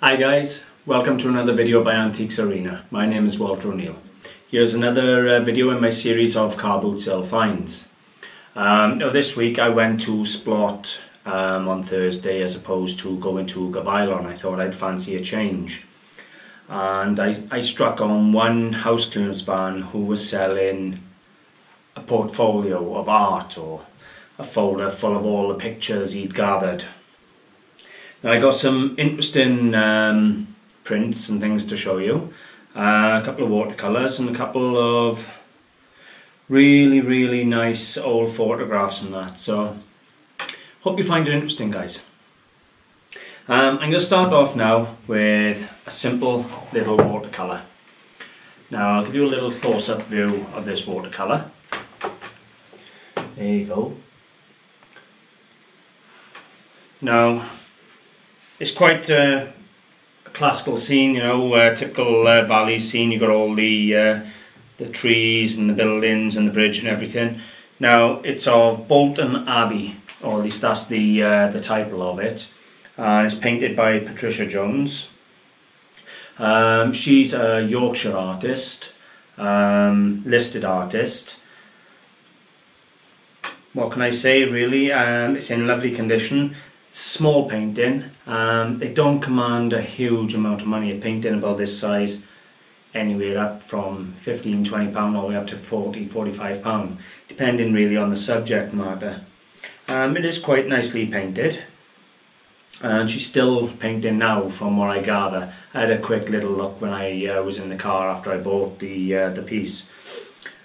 Hi guys, welcome to another video by Antiques Arena. My name is Walter O'Neill. Here's another video in my series of car boot sale finds. Now this week I went to Splot on Thursday as opposed to going to Gabailon. I thought I'd fancy a change. And I struck on one house clearance van who was selling a portfolio of art, or a folder full of all the pictures he'd gathered. Now I got some interesting prints and things to show you, a couple of watercolours and a couple of really nice old photographs and that, so hope you find it interesting, guys. I'm going to start off now with a simple little watercolour. Now I'll give you a little close-up view of this watercolour. There you go. Now it's quite a classical scene, you know, typical valley scene. You've got all the trees and the buildings and the bridge and everything. Now it's of Bolton Abbey, or at least that's the title of it. And it's painted by Patricia Jones. She's a Yorkshire artist, listed artist. What can I say, really? It's in lovely condition. Small painting. They don't command a huge amount of money. A painting about this size, anywhere up from £15–20 all the way up to £40–45, depending really on the subject matter. It is quite nicely painted, and she's still painting now from what I gather. I had a quick little look when I was in the car after I bought the piece.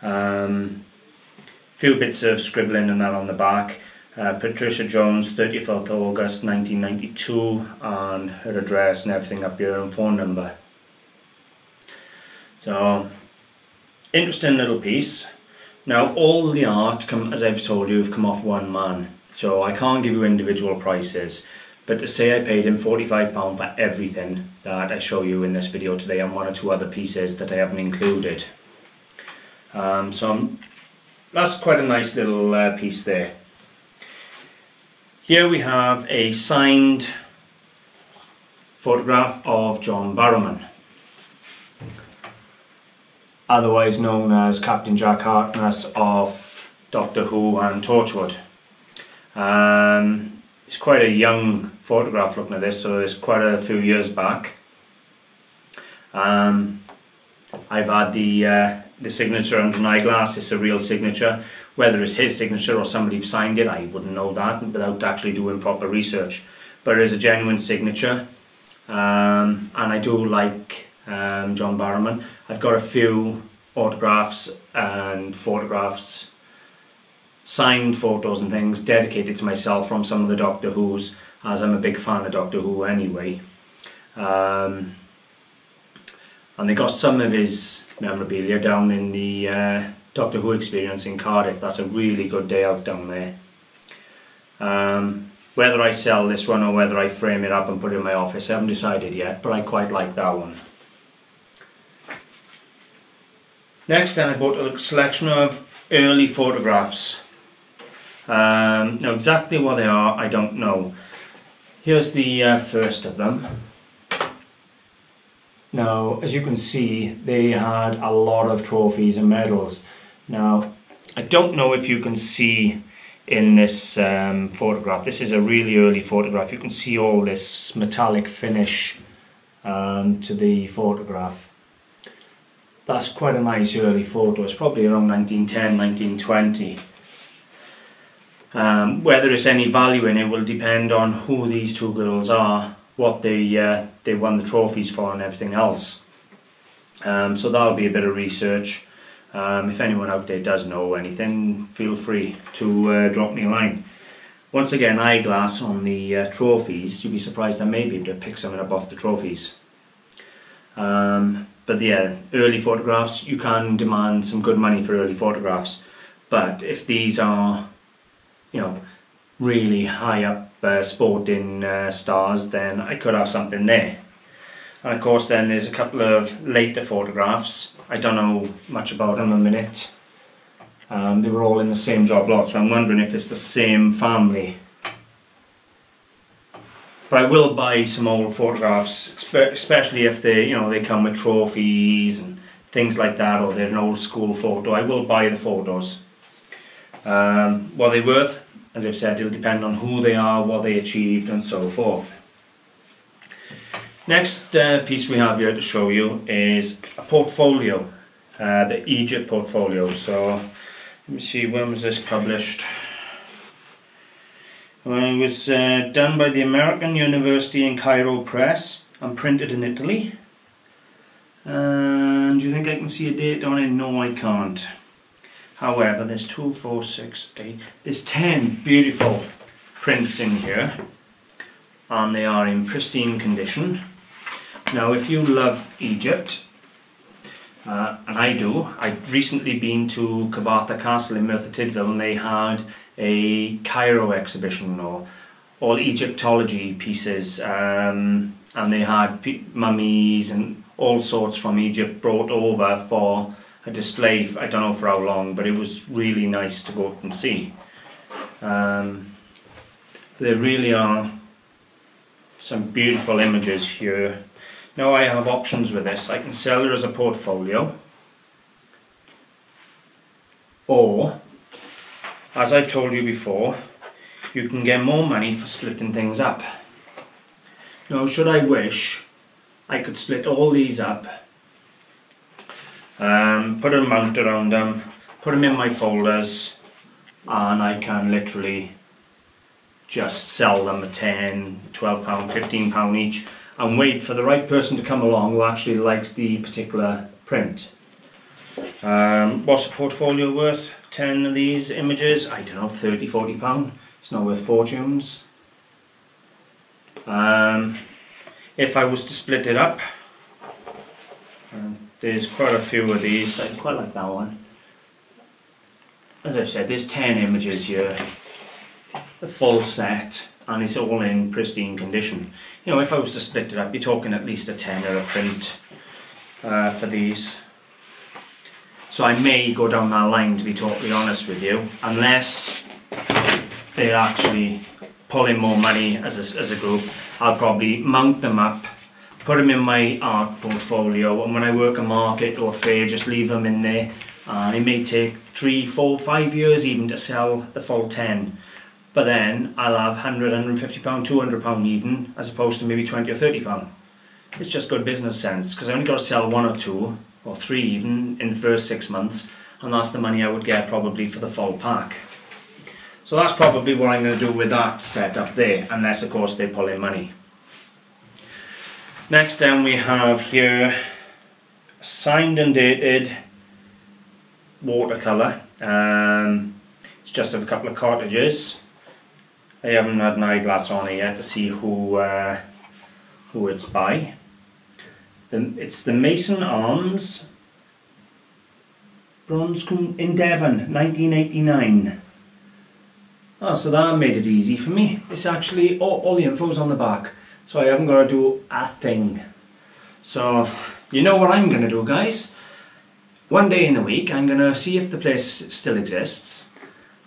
Few bits of scribbling and that on the back. Patricia Jones, 30th of August 1992, and her address and everything up here and phone number. So, interesting little piece. Now all the art, as I've told you, have come off one man, so I can't give you individual prices, but to say I paid him £45 for everything that I show you in this video today, and one or two other pieces that I haven't included. So that's quite a nice little piece there. Here we have a signed photograph of John Barrowman, otherwise known as Captain Jack Harkness of Doctor Who and Torchwood. It's quite a young photograph looking at this, so it's quite a few years back. I've had the signature under an eyeglass. It's a real signature. Whether it's his signature or somebody signed it, I wouldn't know that without actually doing proper research. But it is a genuine signature, and I do like John Barrowman. I've got a few autographs and photographs, signed photos and things dedicated to myself from some of the Doctor Who's, as I'm a big fan of Doctor Who anyway. And they got some of his memorabilia down in the Doctor Who Experience in Cardiff. That's a really good day out down there. Whether I sell this one or whether I frame it up and put it in my office, I haven't decided yet, but I quite like that one. Next then I bought a selection of early photographs. Now exactly what they are I don't know. Here's the first of them. Now, as you can see, they had a lot of trophies and medals. Now, I don't know if you can see in this photograph, this is a really early photograph, you can see all this metallic finish to the photograph. That's quite a nice early photo. It's probably around 1910, 1920. Whether it's any value in it will depend on who these two girls are, what they won the trophies for and everything else. So that'll be a bit of research. If anyone out there does know anything, feel free to drop me a line. Once again, eyeglass on the trophies. You'd be surprised I may be able to pick something up off the trophies. But yeah, early photographs, you can demand some good money for early photographs. But if these are, you know, really high up sporting stars, then I could have something there. And of course then there's a couple of later photographs. I don't know much about them a minute. They were all in the same job lot, so I'm wondering if it's the same family. But I will buy some old photographs, especially if they come with trophies and things like that, or they're an old school photo. I will buy the photos. What they're worth, as I've said, it'll depend on who they are, what they achieved, and so forth. Next piece we have here to show you is a portfolio, the Egypt portfolio. So let me see, when was this published? Well, it was done by the American University in Cairo Press and printed in Italy. And do you think I can see a date on it? No, I can't. However, there's 2, 4, 6, 8, there's 10 beautiful prints in here, and they are in pristine condition. Now, if you love Egypt, and I do, I've recently been to Kabatha Castle in Merthyr Tydfil, and they had a Cairo exhibition, or all Egyptology pieces, and they had mummies and all sorts from Egypt brought over for a display. I don't know for how long, but it was really nice to go and see. There really are some beautiful images here. Now I have options with this. I can sell it as a portfolio, or, as I've told you before, you can get more money for splitting things up. Now, should I wish, I could split all these up, put a mount around them, put them in my folders, and I can literally just sell them at £10, £12, £15 each, and wait for the right person to come along who actually likes the particular print. What's a portfolio worth? 10 of these images? I don't know, £30, £40. It's not worth fortunes. If I was to split it up, there's quite a few of these. I quite like that one. As I've said, there's 10 images here, the full set, and it's all in pristine condition. You know, if I was to split it up, you're talking at least a tenner a print for these. So I may go down that line, to be totally honest with you, unless they're actually pulling more money as a group. I'll probably mount them up, put them in my art portfolio, and when I work a market or a fair, just leave them in there. And it may take 3, 4, 5 years even to sell the full 10. But then I'll have £100, £150, £200 even, as opposed to maybe £20 or £30. It's just good business sense, because I only got to sell 1 or 2, or 3 even, in the first 6 months, and that's the money I would get probably for the full pack. So that's probably what I'm going to do with that set up there, unless of course they pull in money. Next then we have here signed and dated watercolour. It's just of a couple of cottages. I haven't had an eyeglass on it yet to see who it's by. It's the Mason Arms, Bronscombe in Devon, 1989. Oh, so that made it easy for me. It's actually, all the info's on the back, so I haven't got to do a thing. So, you know what I'm going to do, guys? One day in the week, I'm going to see if the place still exists.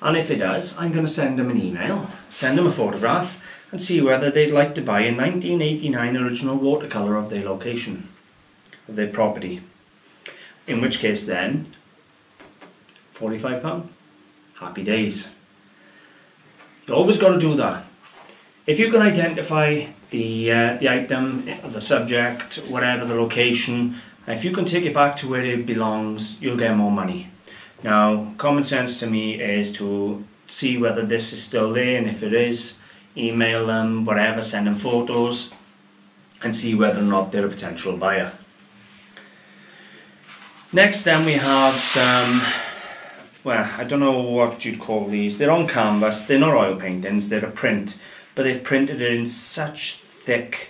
And if it does, I'm going to send them an email, send them a photograph, and see whether they'd like to buy a 1989 original watercolour of their location, of their property. In which case then, £45, happy days. You always got to do that. If you can identify the item, the subject, whatever the location, if you can take it back to where it belongs, you'll get more money. Now, common sense to me is to see whether this is still there, and if it is, email them, whatever, send them photos, and see whether or not they're a potential buyer. Next then we have some, well, I don't know what you'd call these. They're on canvas, they're not oil paintings, they're a print, but they've printed it in such thick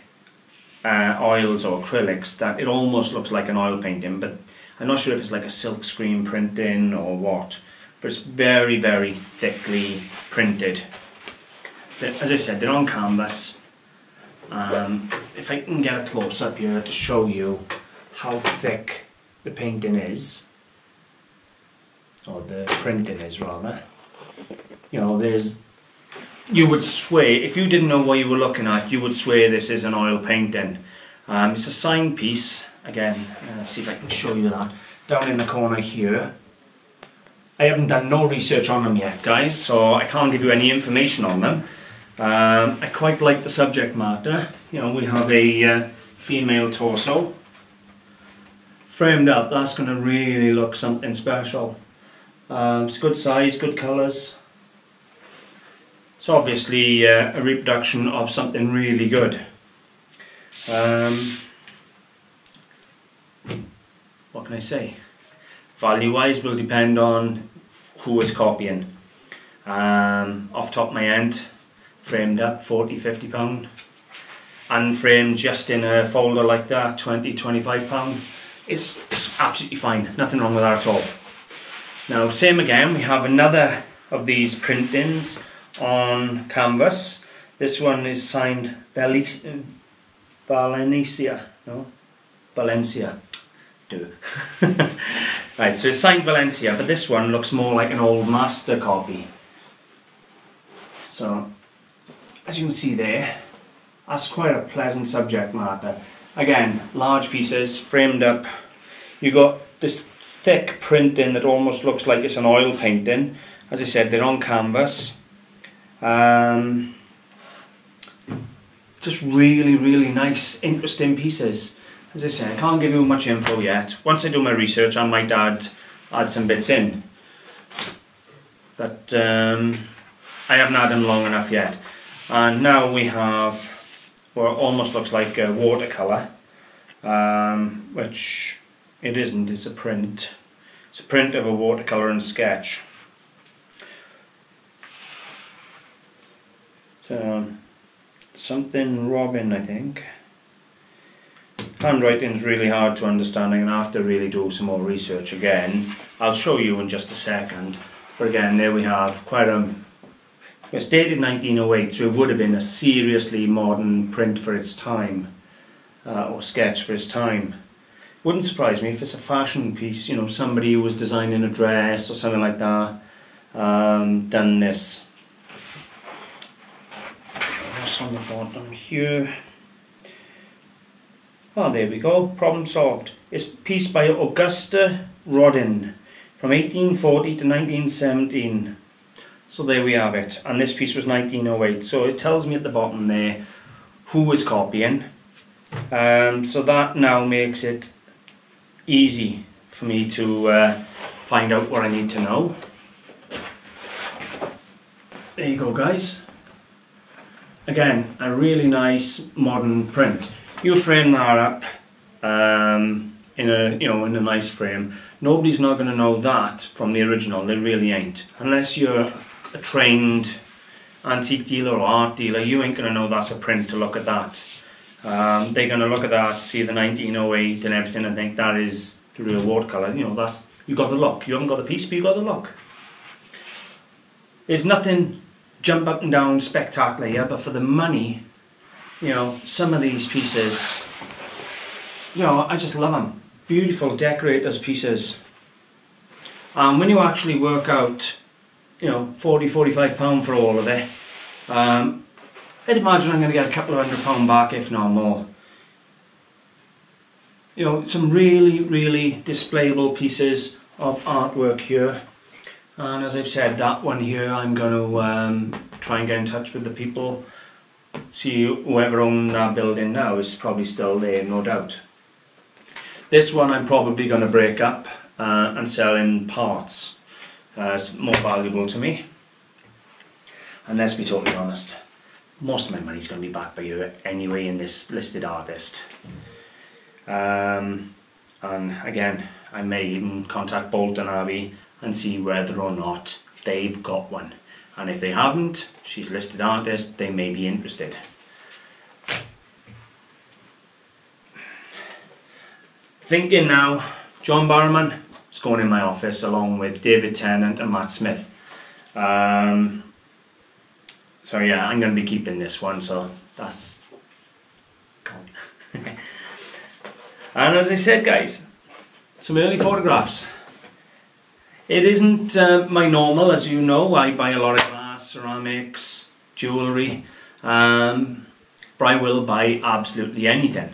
oils or acrylics that it almost looks like an oil painting, but I'm not sure if it's like a silk screen printing or what, but it's very, very thickly printed. As I said, they're on canvas. If I can get a close up here to show you how thick the painting is, or the printing is rather, you know, there's you would swear, if you didn't know what you were looking at, you would swear this is an oil painting. It's a signed piece. Again, let's see if I can show you that. Down in the corner here. I haven't done no research on them yet, guys, so I can't give you any information on them. I quite like the subject matter. You know, we have a female torso framed up. That's going to really look something special. It's good size, good colours. It's obviously a reproduction of something really good. What can I say? Value wise will depend on who is copying. Off top of my head, framed up, 40–50 pound. Unframed just in a folder like that, 20–25 pound. It's absolutely fine, nothing wrong with that at all. Now same again, we have another of these printings on canvas. This one is signed Valencia. Right, so it's signed Valencia, but this one looks more like an old master copy. So, as you can see there, that's quite a pleasant subject matter. Again, large pieces, framed up. You got this thick printing that almost looks like it's an oil painting. As I said, they're on canvas. Just really, really nice, interesting pieces. As I say, I can't give you much info yet. Once I do my research, I might add some bits in. But I haven't had them long enough yet. And now we have what almost looks like a watercolour, which it isn't, it's a print. It's a print of a watercolour and sketch. So, something Robin, I think. Handwriting's really hard to understand. I'm going to have to really do some more research again. I'll show you in just a second. But again, there we have quite a... It's dated 1908, so it would have been a seriously modern print for its time. Or sketch for its time. Wouldn't surprise me if it's a fashion piece, you know, somebody who was designing a dress or something like that, done this. What's on the bottom here? Oh, there we go, problem solved. It's a piece by Augusta Rodin from 1840 to 1917. So there we have it, and this piece was 1908. So it tells me at the bottom there who was copying. So that now makes it easy for me to find out what I need to know. There you go, guys. Again, a really nice modern print. You frame that up in a nice frame. Nobody's not going to know that from the original. They really ain't. Unless you're a trained antique dealer or art dealer, you ain't going to know that's a print to look at that. They're going to look at that, see the 1908 and everything, and think that is the real watercolour. You know, that's, you got the look. You haven't got the piece, but you got the look. There's nothing jump up and down spectacular here, but for the money, you know, some of these pieces, you know, I just love them. Beautiful decorators pieces. When you actually work out, you know, £40–45 for all of it, I'd imagine I'm going to get a couple of £100 back, if not more. You know, some really, really displayable pieces of artwork here. And as I've said, that one here, I'm going to try and get in touch with the people. See, whoever owns that building now is probably still there, no doubt. This one I'm probably going to break up and sell in parts. It's more valuable to me. And let's be totally honest, most of my money's going to be back by you anyway in this listed artist. And again, I may even contact Bolton Abbey and see whether or not they've got one. And if they haven't, she's listed artist, they may be interested. Thinking now, John Barrowman is going in my office along with David Tennant and Matt Smith. So yeah, I'm going to be keeping this one, so that's... And as I said, guys, some early photographs. It isn't my normal, as you know. I buy a lot of glass, ceramics, jewellery, but I will buy absolutely anything.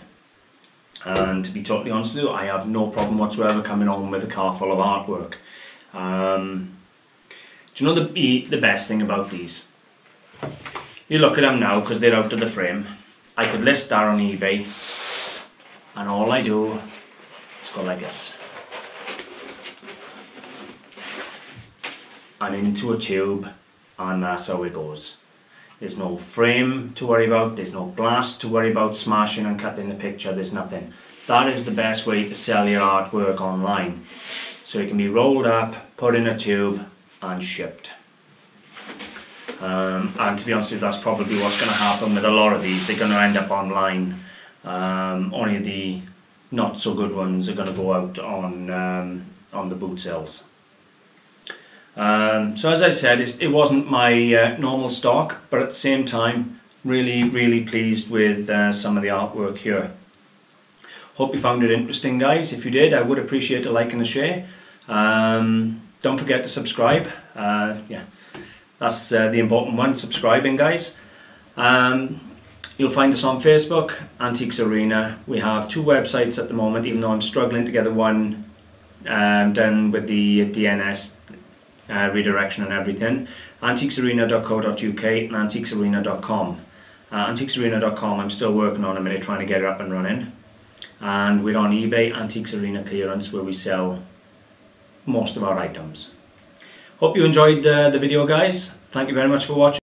And to be totally honest with you, I have no problem whatsoever coming home with a car full of artwork. Do you know the best thing about these? You look at them now because they're out of the frame. I could list that on eBay, and all I do is go like this and into a tube, and that's how it goes. There's no frame to worry about, there's no glass to worry about smashing and cutting the picture, there's nothing. That is the best way to sell your artwork online. So it can be rolled up, put in a tube and shipped. And to be honest with you, that's probably what's going to happen with a lot of these. They're going to end up online. Only the not so good ones are going to go out on the boot sales. So as I said, it wasn't my normal stock, but at the same time, really pleased with some of the artwork here. Hope you found it interesting, guys. If you did, I would appreciate a like and a share. Don't forget to subscribe. Yeah, that's the important one, subscribing, guys. You'll find us on Facebook, Antiques Arena. We have 2 websites at the moment, even though I'm struggling to get the one done with the DNS redirection and everything. Antiquesarena.co.uk and antiquesarena.com. Antiquesarena.com I'm still working on a minute, trying to get it up and running. And we're on eBay, Antiques Arena Clearance, where we sell most of our items. Hope you enjoyed the video, guys. Thank you very much for watching.